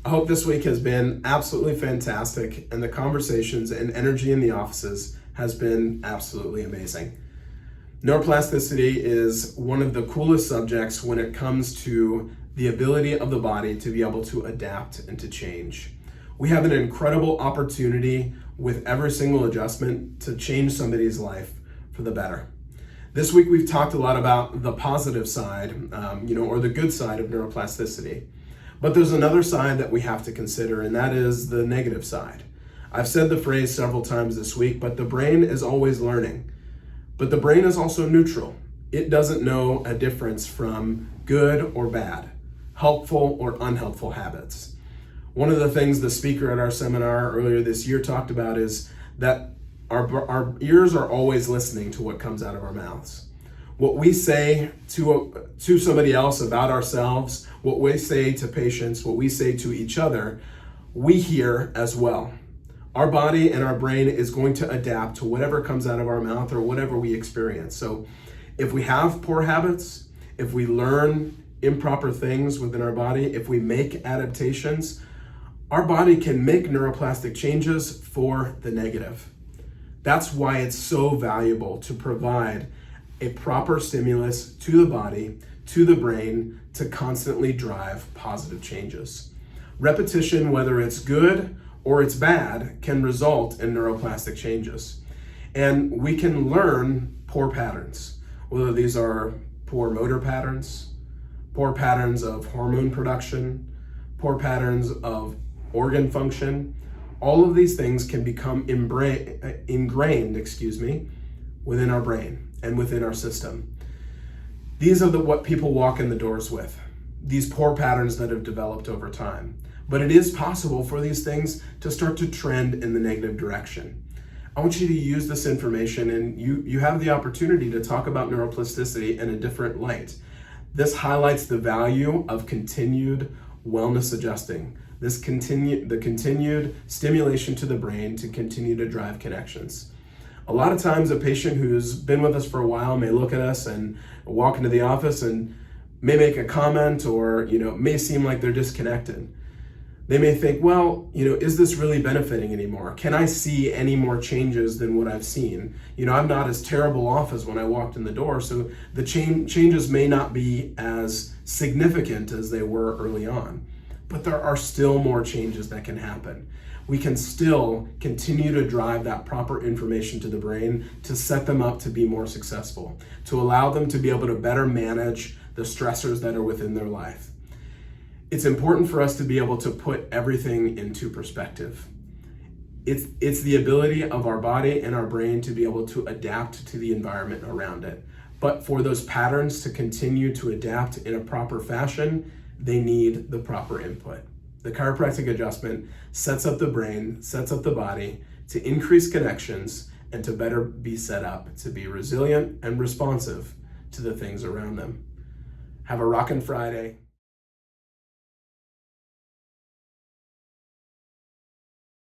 I hope this week has been absolutely fantastic, and the conversations and energy in the offices has been absolutely amazing. Neuroplasticity is one of the coolest subjects when it comes to the ability of the body to be able to adapt and to change. We have an incredible opportunity with every single adjustment to change somebody's life for the better. This week we've talked a lot about the positive side, or the good side of neuroplasticity. But there's another side that we have to consider, and that is the negative side. I've said the phrase several times this week, but the brain is always learning. But the brain is also neutral. It doesn't know a difference from good or bad, helpful or unhelpful habits. One of the things the speaker at our seminar earlier this year talked about is that our ears are always listening to what comes out of our mouths. What we say to somebody else about ourselves, what we say to patients, what we say to each other, we hear as well. Our body and our brain is going to adapt to whatever comes out of our mouth or whatever we experience. So if we have poor habits, if we learn improper things within our body, if we make adaptations, our body can make neuroplastic changes for the negative. That's why it's so valuable to provide a proper stimulus to the body, to the brain, to constantly drive positive changes. Repetition, whether it's good or it's bad, can result in neuroplastic changes. And we can learn poor patterns, whether these are poor motor patterns, poor patterns of hormone production, poor patterns of organ function. All of these things can become ingrained, within our brain and within our system. These are what people walk in the doors with, these poor patterns that have developed over time. But it is possible for these things to start to trend in the negative direction. I want you to use this information, and you have the opportunity to talk about neuroplasticity in a different light. This highlights the value of continued wellness adjusting, the continued stimulation to the brain to continue to drive connections. A lot of times a patient who's been with us for a while may look at us and walk into the office and may make a comment or, may seem like they're disconnected. They may think, is this really benefiting anymore? Can I see any more changes than what I've seen? I'm not as terrible off as when I walked in the door, so the changes may not be as significant as they were early on. But there are still more changes that can happen. We can still continue to drive that proper information to the brain to set them up to be more successful, to allow them to be able to better manage the stressors that are within their life. It's important for us to be able to put everything into perspective. It's the ability of our body and our brain to be able to adapt to the environment around it. But for those patterns to continue to adapt in a proper fashion, they need the proper input. The chiropractic adjustment sets up the brain, sets up the body to increase connections and to better be set up to be resilient and responsive to the things around them. Have a rockin' Friday.